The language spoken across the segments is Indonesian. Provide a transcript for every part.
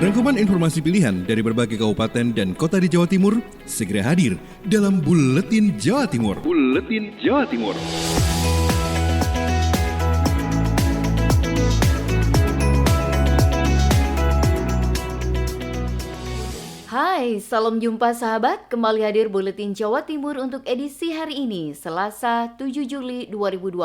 Rangkuman informasi pilihan dari berbagai kabupaten dan kota di Jawa Timur segera hadir dalam Buletin Jawa Timur. Buletin Jawa Timur. Hai, salam jumpa sahabat. Kembali hadir Buletin Jawa Timur untuk edisi hari ini, Selasa 7 Juli 2020.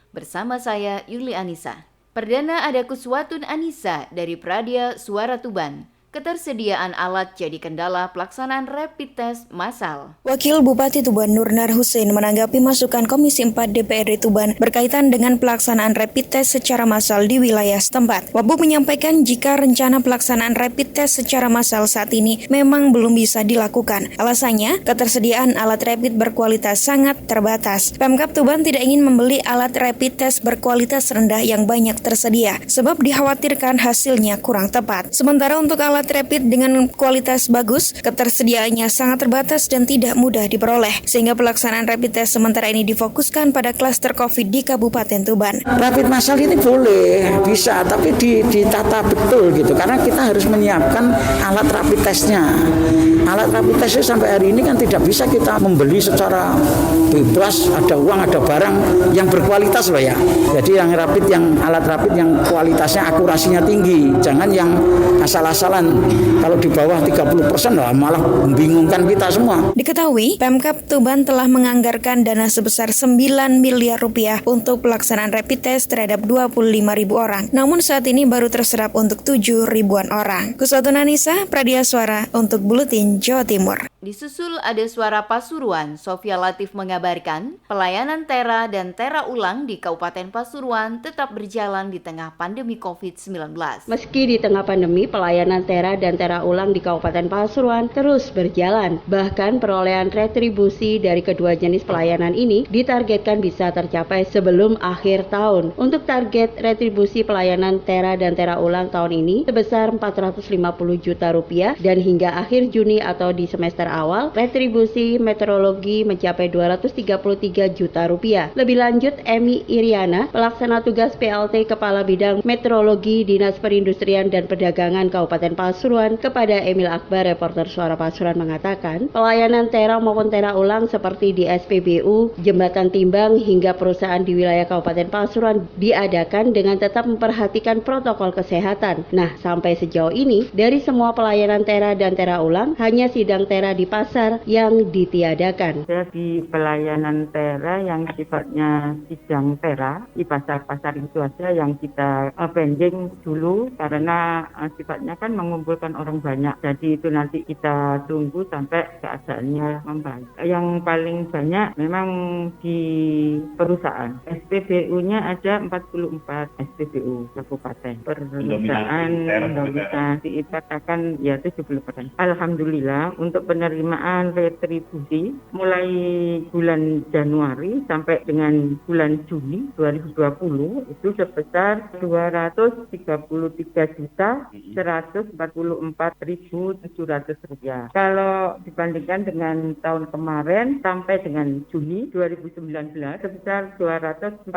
Bersama saya, Yuli Anissa. Perdana ada Kuswatun Anissa dari Pradia Suara Tuban. Ketersediaan alat jadi kendala pelaksanaan rapid test massal. Wakil Bupati Tuban Nurnar Hussein menanggapi masukan Komisi 4 DPRD Tuban berkaitan dengan pelaksanaan rapid test secara massal di wilayah setempat. Wabu menyampaikan jika rencana pelaksanaan rapid test secara massal saat ini memang belum bisa dilakukan. Alasannya, ketersediaan alat rapid berkualitas sangat terbatas. Pemkab Tuban tidak ingin membeli alat rapid test berkualitas rendah yang banyak tersedia, sebab dikhawatirkan hasilnya kurang tepat. Sementara untuk alat rapid dengan kualitas bagus, ketersediaannya sangat terbatas dan tidak mudah diperoleh, sehingga pelaksanaan rapid test sementara ini difokuskan pada klaster COVID di Kabupaten Tuban. Rapid massal ini boleh, bisa, tapi ditata betul gitu, karena kita harus menyiapkan alat rapid testnya. Alat rapid testnya sampai hari ini kan tidak bisa kita membeli secara bebas, ada uang, ada barang yang berkualitas loh ya. Jadi alat rapid yang kualitasnya, akurasinya tinggi, jangan yang asal-asalan. Kalau di bawah 30% lah malah membingungkan kita semua. Diketahui, Pemkab Tuban telah menganggarkan dana sebesar 9 miliar rupiah untuk pelaksanaan rapid test terhadap 25.000 orang. Namun saat ini baru terserap untuk 7.000-an orang. Kuswatun Anissa, Pradia Suara untuk Buletin Jawa Timur. Disusul ada Suara Pasuruan, Sofia Latif mengabarkan pelayanan Tera dan Tera Ulang di Kabupaten Pasuruan tetap berjalan di tengah pandemi COVID-19. Meski di tengah pandemi, pelayanan Tera dan Tera Ulang di Kabupaten Pasuruan terus berjalan. Bahkan perolehan retribusi dari kedua jenis pelayanan ini ditargetkan bisa tercapai sebelum akhir tahun. Untuk target retribusi pelayanan Tera dan Tera Ulang tahun ini sebesar 450 juta rupiah dan hingga akhir Juni atau di semester awal, retribusi meteorologi mencapai 233 juta rupiah. Lebih lanjut, Emi Iriana, pelaksana tugas PLT Kepala Bidang Meteorologi Dinas Perindustrian dan Perdagangan Kabupaten Pasuruan, kepada Emil Akbar, reporter Suara Pasuruan mengatakan, pelayanan Tera maupun Tera Ulang seperti di SPBU, Jembatan Timbang hingga perusahaan di wilayah Kabupaten Pasuruan diadakan dengan tetap memperhatikan protokol kesehatan. Nah, sampai sejauh ini, dari semua pelayanan Tera dan Tera Ulang, hanya sidang Tera di pasar yang ditiadakan. Di pelayanan Tera yang sifatnya sidang Tera di pasar-pasar itu aja yang kita pending dulu karena sifatnya kan mengumpulkan orang banyak. Jadi itu nanti kita tunggu sampai keadaannya membaik. Yang paling banyak memang di perusahaan. SPBU-nya ada 44 SPBU kabupaten. Perusahaan bisa dikatakan ya 70%. Alhamdulillah untuk penerimaan retribusi mulai bulan Januari sampai dengan bulan Juni 2020 itu sebesar 233.144.700 rupiah. Kalau dibandingkan dengan tahun kemarin sampai dengan Juni 2019 sebesar 241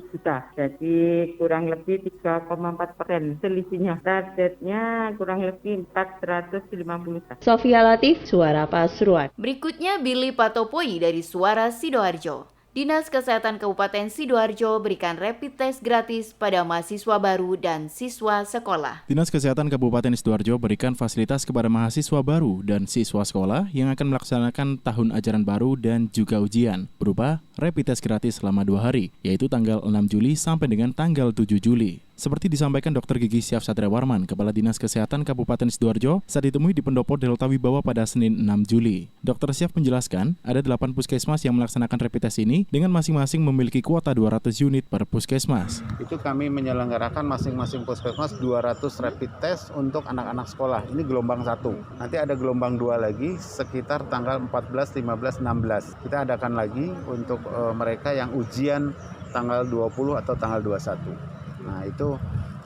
juta. Jadi kurang lebih 3,4% selisihnya. Targetnya kurang lebih 450 juta. Sofia Latif, Suara Pasuruan. Berikutnya Billy Patopoi dari Suara Sidoarjo. Dinas Kesehatan Kabupaten Sidoarjo berikan rapid test gratis pada mahasiswa baru dan siswa sekolah. Dinas Kesehatan Kabupaten Sidoarjo berikan fasilitas kepada mahasiswa baru dan siswa sekolah yang akan melaksanakan tahun ajaran baru dan juga ujian, berupa rapid test gratis selama 2 hari, yaitu tanggal 6 Juli sampai dengan tanggal 7 Juli. Seperti disampaikan Dr. Gigi Syaf Satria Warman, Kepala Dinas Kesehatan Kabupaten Sidoarjo, saat ditemui di Pendopo Delta Wibawa pada Senin 6 Juli. Dr. Syaf menjelaskan, ada 8 puskesmas yang melaksanakan rapid test ini dengan masing-masing memiliki kuota 200 unit per puskesmas. Itu kami menyelenggarakan masing-masing puskesmas 200 rapid test untuk anak-anak sekolah. Ini gelombang 1. Nanti ada gelombang 2 lagi sekitar tanggal 14, 15, 16. Kita adakan lagi untuk mereka yang ujian tanggal 20 atau tanggal 21. Nah, itu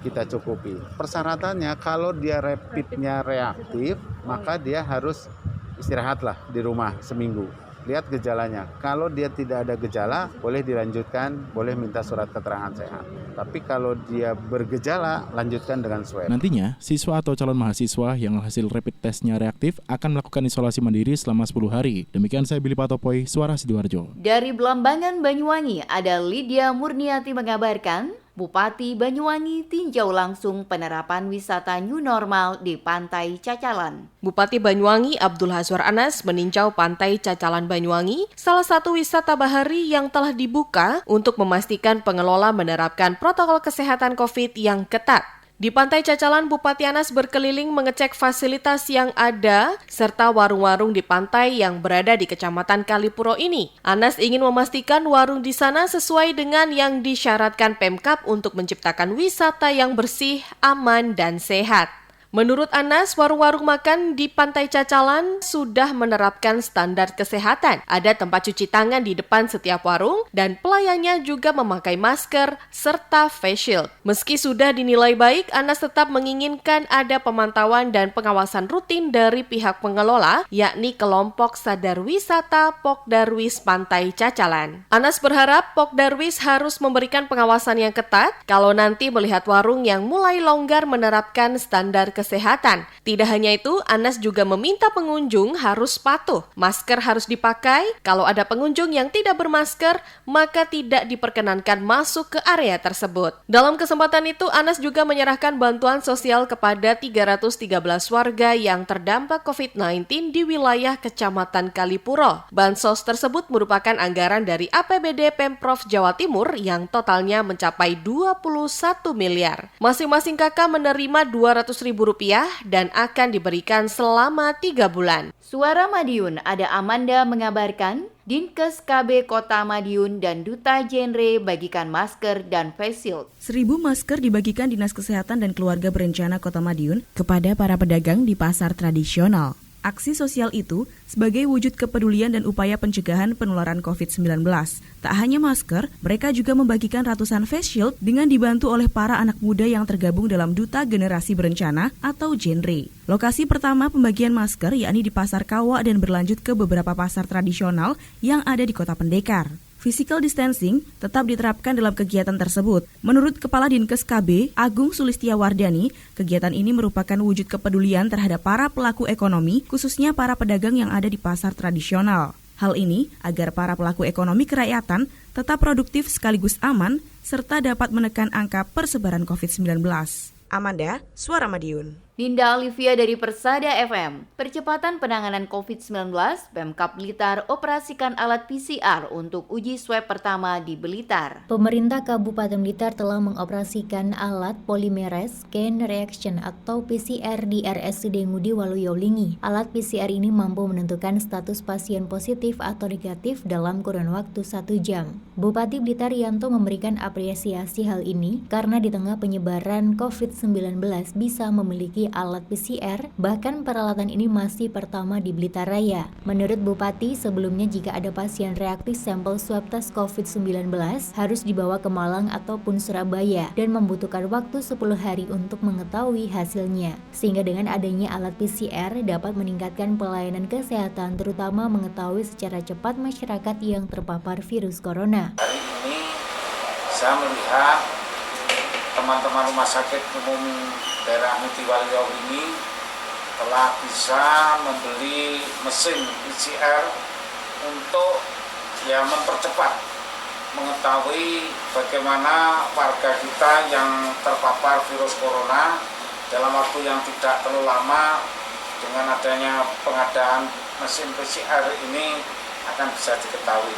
kita cukupi. Persyaratannya kalau dia rapidnya reaktif, maka dia harus istirahatlah di rumah seminggu. lihat gejalanya. Kalau dia tidak ada gejala, boleh dilanjutkan, boleh minta surat keterangan sehat. Tapi kalau dia bergejala, lanjutkan dengan swab. Nantinya, siswa atau calon mahasiswa yang hasil rapid testnya reaktif akan melakukan isolasi mandiri selama 10 hari. Demikian saya Billy Patopoy, Suara Sidoarjo. Dari Belambangan, Banyuwangi, ada Lydia Murniati mengabarkan, Bupati Banyuwangi tinjau langsung penerapan wisata new normal di Pantai Cacalan. Bupati Banyuwangi Abdul Hazwar Anas meninjau Pantai Cacalan Banyuwangi, salah satu wisata bahari yang telah dibuka untuk memastikan pengelola menerapkan protokol kesehatan COVID yang ketat. Di Pantai Cacalan, Bupati Anas berkeliling mengecek fasilitas yang ada serta warung-warung di pantai yang berada di Kecamatan Kalipuro ini. Anas ingin memastikan warung di sana sesuai dengan yang disyaratkan Pemkab untuk menciptakan wisata yang bersih, aman, dan sehat. Menurut Anas, warung-warung makan di Pantai Cacalan sudah menerapkan standar kesehatan. Ada tempat cuci tangan di depan setiap warung dan pelayannya juga memakai masker serta face shield. Meski sudah dinilai baik, Anas tetap menginginkan ada pemantauan dan pengawasan rutin dari pihak pengelola, yakni kelompok Sadar Wisata Pokdarwis Pantai Cacalan. Anas berharap Pokdarwis harus memberikan pengawasan yang ketat kalau nanti melihat warung yang mulai longgar menerapkan standar kesehatan. Tidak hanya itu, Anas juga meminta pengunjung harus patuh. Masker harus dipakai. Kalau ada pengunjung yang tidak bermasker, maka tidak diperkenankan masuk ke area tersebut. Dalam kesempatan itu, Anas juga menyerahkan bantuan sosial kepada 313 warga yang terdampak COVID-19 di wilayah Kecamatan Kalipuro. Bansos tersebut merupakan anggaran dari APBD Pemprov Jawa Timur yang totalnya mencapai 21 miliar. Masing-masing kakak menerima Rp200.000 dan akan diberikan selama 3 bulan. Suara Madiun, ada Amanda mengabarkan, Dinkes KB Kota Madiun dan Duta Genre bagikan masker dan face shield. 1.000 masker dibagikan Dinas Kesehatan dan Keluarga Berencana Kota Madiun kepada para pedagang di pasar tradisional. Aksi sosial itu sebagai wujud kepedulian dan upaya pencegahan penularan COVID-19. Tak hanya masker, mereka juga membagikan ratusan face shield dengan dibantu oleh para anak muda yang tergabung dalam Duta Generasi Berencana atau Genre. Lokasi pertama pembagian masker yakni di Pasar Kawa dan berlanjut ke beberapa pasar tradisional yang ada di Kota Pendekar. Physical distancing tetap diterapkan dalam kegiatan tersebut. Menurut Kepala Dinkes KB, Agung Sulistiawardani, kegiatan ini merupakan wujud kepedulian terhadap para pelaku ekonomi, khususnya para pedagang yang ada di pasar tradisional. Hal ini agar para pelaku ekonomi kerakyatan tetap produktif sekaligus aman, serta dapat menekan angka persebaran COVID-19. Amanda, Suara Madiun. Ninda Olivia dari Persada FM. Percepatan penanganan COVID-19, Pemkab Blitar operasikan alat PCR untuk uji swab pertama di Blitar. Pemerintah Kabupaten Blitar telah mengoperasikan alat Polymerase Chain Reaction atau PCR di RSUD Ngudi Waluyo-Lingi. Alat PCR ini mampu menentukan status pasien positif atau negatif dalam kurun waktu 1 jam. Bupati Blitar Yanto memberikan apresiasi hal ini karena di tengah penyebaran COVID-19 bisa memiliki alat PCR, bahkan peralatan ini masih pertama di Blitar Raya. Menurut Bupati, sebelumnya jika ada pasien reaktif sampel swab tes COVID-19 harus dibawa ke Malang ataupun Surabaya dan membutuhkan waktu 10 hari untuk mengetahui hasilnya. Sehingga dengan adanya alat PCR dapat meningkatkan pelayanan kesehatan, terutama mengetahui secara cepat masyarakat yang terpapar virus corona. Hari ini saya melihat teman-teman rumah sakit umum daerah Ngudi Waluyo ini telah bisa membeli mesin PCR untuk mempercepat mengetahui bagaimana warga kita yang terpapar virus corona dalam waktu yang tidak terlalu lama. Dengan adanya pengadaan mesin PCR ini akan bisa diketahui.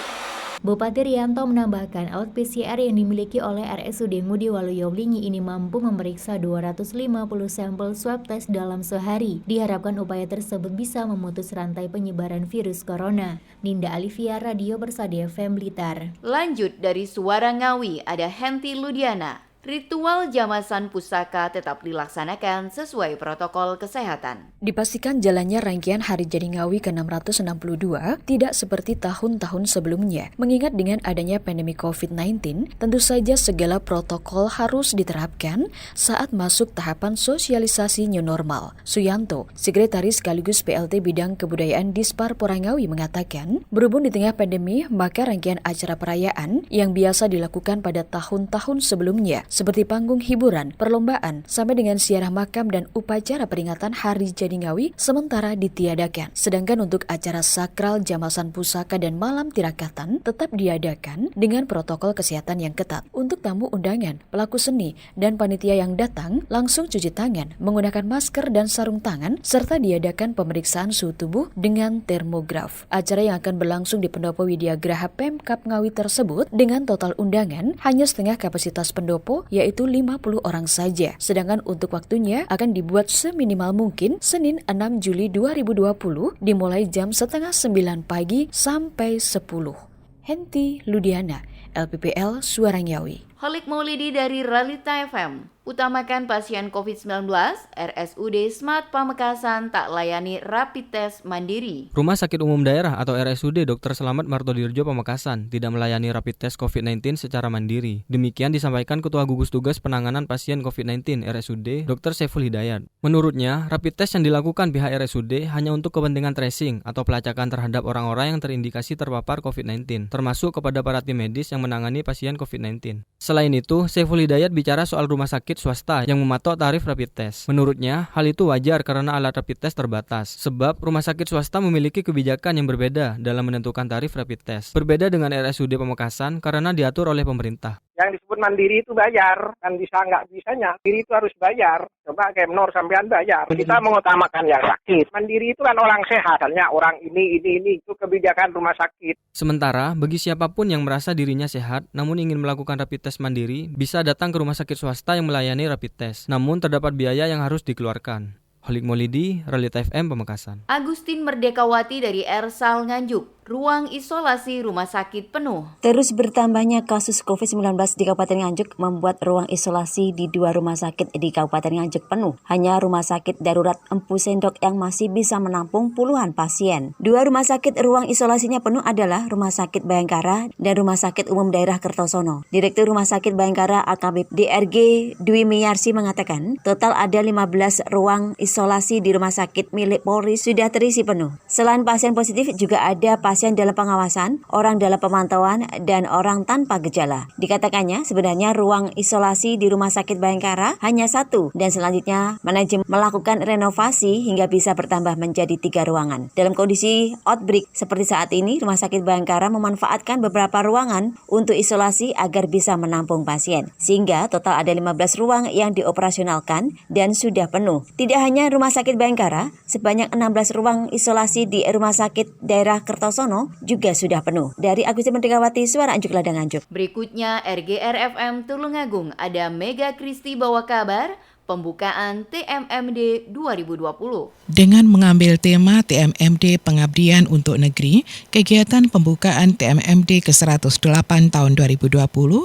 Bupati Rianto menambahkan alat PCR yang dimiliki oleh RSUD Ngudi Waluyo-Lingi ini mampu memeriksa 250 sampel swab test dalam sehari. Diharapkan upaya tersebut bisa memutus rantai penyebaran virus corona. Ninda Alivia, Radio Persada FM Blitar. Lanjut dari Suara Ngawi, ada Henti Ludiana. Ritual jamasan pusaka tetap dilaksanakan sesuai protokol kesehatan. Dipastikan jalannya rangkaian Hari Jadi Ngawi ke-662 tidak seperti tahun-tahun sebelumnya. Mengingat dengan adanya pandemi COVID-19, tentu saja segala protokol harus diterapkan saat masuk tahapan sosialisasi new normal. Suyanto, Sekretaris sekaligus PLT Bidang Kebudayaan Dispar Porangawi mengatakan, berhubung di tengah pandemi, maka rangkaian acara perayaan yang biasa dilakukan pada tahun-tahun sebelumnya seperti panggung hiburan, perlombaan, sampai dengan ziarah makam dan upacara peringatan Hari Jadi Ngawi sementara ditiadakan. Sedangkan untuk acara sakral jamasan pusaka dan malam tirakatan tetap diadakan dengan protokol kesehatan yang ketat. Untuk tamu undangan, pelaku seni, dan panitia yang datang langsung cuci tangan, menggunakan masker dan sarung tangan, serta diadakan pemeriksaan suhu tubuh dengan termograf. Acara yang akan berlangsung di Pendopo Widya Graha Pemkab Ngawi tersebut dengan total undangan hanya setengah kapasitas pendopo, yaitu 50 orang saja. Sedangkan untuk waktunya akan dibuat seminimal mungkin Senin 6 Juli 2020 dimulai jam 8:30 pagi sampai 10. Henti Ludiana, LPPL Suara Ngawi. Holik Maulidi dari Realita FM. Utamakan pasien COVID-19, RSUD Smart Pamekasan tak layani rapid test mandiri. Rumah Sakit Umum Daerah atau RSUD Dr. Slamet Martodirjo Pamekasan tidak melayani rapid test COVID-19 secara mandiri. Demikian disampaikan Ketua Gugus Tugas Penanganan Pasien COVID-19 RSUD Dr. Saiful Hidayat. Menurutnya, rapid test yang dilakukan pihak RSUD hanya untuk kepentingan tracing atau pelacakan terhadap orang-orang yang terindikasi terpapar COVID-19, termasuk kepada para tim medis yang menangani pasien COVID-19. Selain itu, Saiful Hidayat bicara soal rumah sakit swasta yang mematok tarif rapid test. Menurutnya, hal itu wajar karena alat rapid test terbatas, sebab rumah sakit swasta memiliki kebijakan yang berbeda dalam menentukan tarif rapid test. Berbeda dengan RSUD Pamekasan karena diatur oleh pemerintah. Yang disebut mandiri itu bayar, kan bisa nggak bisanya. Mandiri itu harus bayar. Coba Kemnor sampean bayar. Kita mengutamakan yang sakit. Mandiri itu kan orang sehat. Misalnya orang ini, itu kebijakan rumah sakit. Sementara, bagi siapapun yang merasa dirinya sehat, namun ingin melakukan rapid test mandiri, bisa datang ke rumah sakit swasta yang melayani rapid test. Namun terdapat biaya yang harus dikeluarkan. Holik Maulidi, Realita FM Pamekasan. Agustin Merdekawati dari Ersal Nganjuk. Ruang isolasi rumah sakit penuh. Terus bertambahnya kasus COVID-19 di Kabupaten Nganjuk membuat ruang isolasi di 2 rumah sakit di Kabupaten Nganjuk penuh. Hanya rumah sakit darurat Empu Sendok yang masih bisa menampung puluhan pasien. 2 rumah sakit ruang isolasinya penuh adalah Rumah Sakit Bayangkara dan Rumah Sakit Umum Daerah Kertosono. Direktur Rumah Sakit Bayangkara AKBP DRG Dwi Miyarsi mengatakan, total ada 15 ruang isolasi di rumah sakit milik Polri sudah terisi penuh. Selain pasien positif juga ada pasien dalam pengawasan, orang dalam pemantauan, dan orang tanpa gejala. Dikatakannya sebenarnya ruang isolasi di Rumah Sakit Bayangkara hanya 1 dan selanjutnya manajemen melakukan renovasi hingga bisa bertambah menjadi 3 ruangan. Dalam kondisi outbreak seperti saat ini, Rumah Sakit Bayangkara memanfaatkan beberapa ruangan untuk isolasi agar bisa menampung pasien. Sehingga total ada 15 ruang yang dioperasionalkan dan sudah penuh. Tidak hanya Rumah Sakit Bayangkara, sebanyak 16 ruang isolasi di Rumah Sakit Daerah Kertosono juga sudah penuh. Dari Agustin Merdekawati, Suara Anjuk Ladang Anjuk. Berikutnya RGR FM Tulungagung, ada Mega Kristi bawa kabar pembukaan TMMD 2020. Dengan mengambil tema TMMD Pengabdian untuk Negeri, kegiatan pembukaan TMMD ke-108 tahun 2020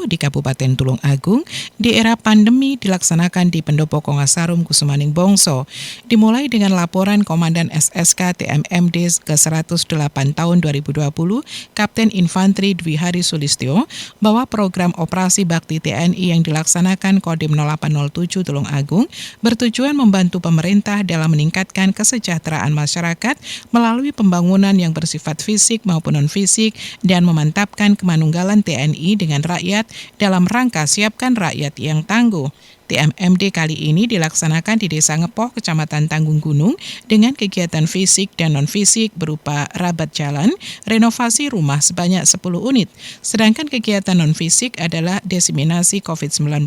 di Kabupaten Tulung Agung di era pandemi dilaksanakan di Pendopo Kongasarum Kusumaning Bongso. Dimulai dengan laporan Komandan SSK TMMD ke-108 tahun 2020, Kapten Infanteri Dwi Hari Sulistyo, bahwa program operasi bakti TNI yang dilaksanakan Kodim 0807 Tulung Agung bertujuan membantu pemerintah dalam meningkatkan kesejahteraan masyarakat melalui pembangunan yang bersifat fisik maupun non-fisik dan memantapkan kemanunggalan TNI dengan rakyat dalam rangka siapkan rakyat yang tangguh. TMMD kali ini dilaksanakan di Desa Ngepoh, Kecamatan Tanggung Gunung, dengan kegiatan fisik dan non-fisik berupa rabat jalan, renovasi rumah sebanyak 10 unit. Sedangkan kegiatan non-fisik adalah diseminasi COVID-19,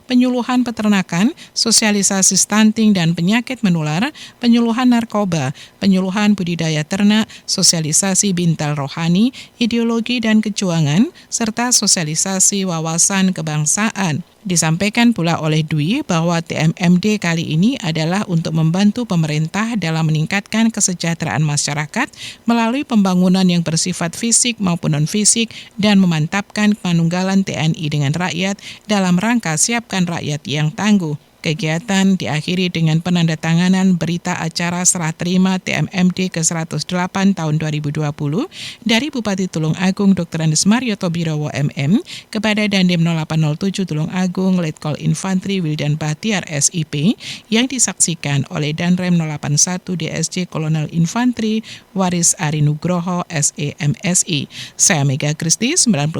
penyuluhan peternakan, sosialisasi stunting dan penyakit menular, penyuluhan narkoba, penyuluhan budidaya ternak, sosialisasi bintal rohani, ideologi dan kejuangan, serta sosialisasi wawasan kebangsaan. Disampaikan pula oleh Dwi bahwa TMMD kali ini adalah untuk membantu pemerintah dalam meningkatkan kesejahteraan masyarakat melalui pembangunan yang bersifat fisik maupun non-fisik dan memantapkan penunggalan TNI dengan rakyat dalam rangka siapkan rakyat yang tangguh. Kegiatan diakhiri dengan penandatanganan berita acara serah terima TMMD ke-108 tahun 2020 dari Bupati Tulung Agung Dr. Andes Marioto Birowo MM kepada Dandim 0807 Tulung Agung Letkol Infantri Wildan Bahtiar SIP yang disaksikan oleh Danrem 081 DSC Kolonel Infantri Waris Ari Nugroho SEMSI. Saya Mega Kristi 90,1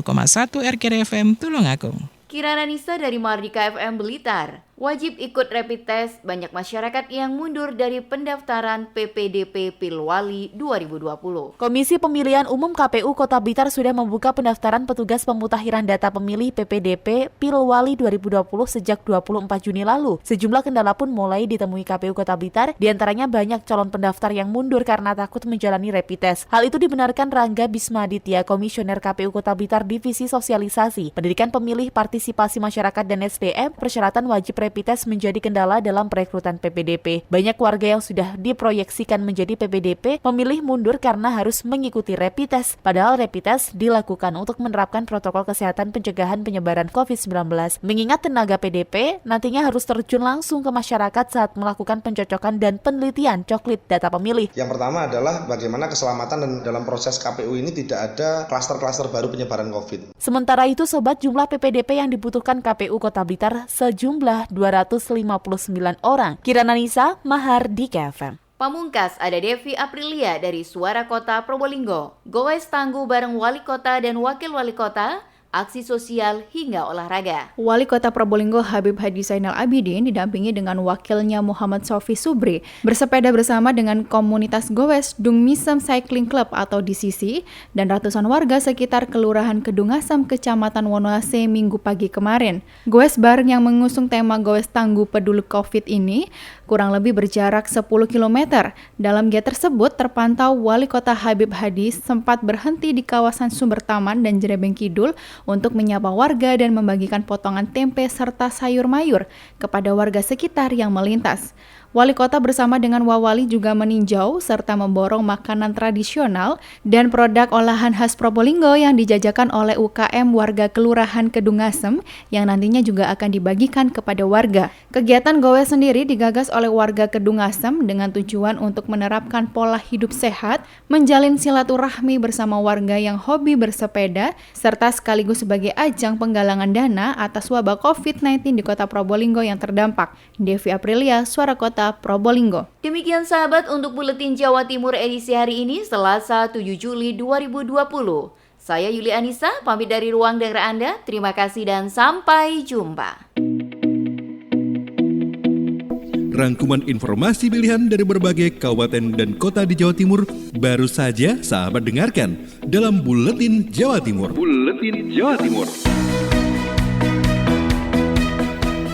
RKR FM Tulung Agung. Kirana Nisa dari Mardika FM Blitar. Wajib ikut rapid test, banyak masyarakat yang mundur dari pendaftaran PPDP Pilwali 2020. Komisi Pemilihan Umum KPU Kota Blitar sudah membuka pendaftaran petugas pemutakhiran data pemilih PPDP Pilwali 2020 sejak 24 Juni lalu. Sejumlah kendala pun mulai ditemui KPU Kota Blitar, diantaranya banyak calon pendaftar yang mundur karena takut menjalani rapid test. Hal itu dibenarkan Rangga Bismaditya, Komisioner KPU Kota Blitar Divisi Sosialisasi, Pendidikan Pemilih, Partisipasi Masyarakat dan SDM. Persyaratan wajib rapid test menjadi kendala dalam perekrutan PPDP. Banyak warga yang sudah diproyeksikan menjadi PPDP memilih mundur karena harus mengikuti rapid test. Padahal rapid test dilakukan untuk menerapkan protokol kesehatan pencegahan penyebaran COVID-19. Mengingat tenaga PDP nantinya harus terjun langsung ke masyarakat saat melakukan pencocokan dan penelitian coklit data pemilih. Yang pertama adalah bagaimana keselamatan dan dalam proses KPU ini tidak ada klaster-klaster baru penyebaran COVID. Sementara itu, sobat, jumlah PPDP yang dibutuhkan KPU Kota Blitar sejumlah 259 orang. Kirana Nisa, Mahardika FM. Pamungkas ada Devi Aprilia dari Suara Kota Probolinggo. Gowes tangguh bareng wali kota dan wakil wali kota, aksi sosial hingga olahraga. Wali Kota Probolinggo Habib Hadi Zainal Abidin didampingi dengan wakilnya Muhammad Sofi Subri bersepeda bersama dengan komunitas Gowes Dung Misem Cycling Club atau DCC dan ratusan warga sekitar Kelurahan Kedungasem, Kecamatan Wonoase Minggu pagi kemarin. Gowes bareng yang mengusung tema Gowes Tangguh Peduli Covid ini kurang lebih berjarak 10 km. Dalam giat tersebut terpantau Wali Kota Habib Hadi sempat berhenti di kawasan Sumber Taman dan Jerebeng Kidul untuk menyapa warga dan membagikan potongan tempe serta sayur mayur kepada warga sekitar yang melintas. Wali Kota bersama dengan Wawali juga meninjau serta memborong makanan tradisional dan produk olahan khas Probolinggo yang dijajakan oleh UKM warga Kelurahan Kedungasem yang nantinya juga akan dibagikan kepada warga. Kegiatan Gowes sendiri digagas oleh warga Kedungasem dengan tujuan untuk menerapkan pola hidup sehat, menjalin silaturahmi bersama warga yang hobi bersepeda, serta sekaligus sebagai ajang penggalangan dana atas wabah COVID-19 di Kota Probolinggo yang terdampak. Devi Aprilia, Suara Kota Probolinggo. Demikian sahabat untuk Buletin Jawa Timur edisi hari ini Selasa 7 Juli 2020. Saya Yuli Anissa pamit dari ruang dengar Anda. Terima kasih dan sampai jumpa. Rangkuman informasi pilihan dari berbagai kabupaten dan kota di Jawa Timur baru saja sahabat dengarkan dalam Buletin Jawa Timur. Buletin Jawa Timur.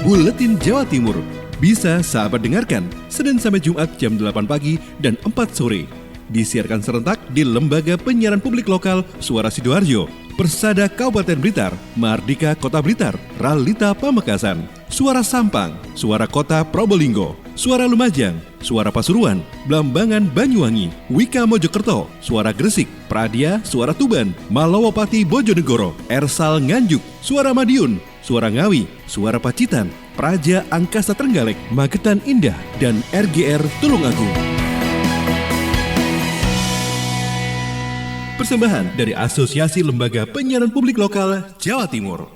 Buletin Jawa Timur bisa sahabat dengarkan Senin sampai Jumat jam 8 pagi dan 4 sore. Disiarkan serentak di Lembaga Penyiaran Publik Lokal Suara Sidoarjo, Persada Kabupaten Blitar, Mardika Kota Blitar, Ralita Pamekasan, Suara Sampang, Suara Kota Probolinggo, Suara Lumajang, Suara Pasuruan, Blambangan Banyuwangi, Wika Mojokerto, Suara Gresik, Pradia, Suara Tuban, Malowopati Bojonegoro, Ersal Nganjuk, Suara Madiun, Suara Ngawi, Suara Pacitan, Praja Angkasa Trenggalek, Magetan Indah, dan RGR Tulungagung. Persembahan dari Asosiasi Lembaga Penyiaran Publik Lokal Jawa Timur.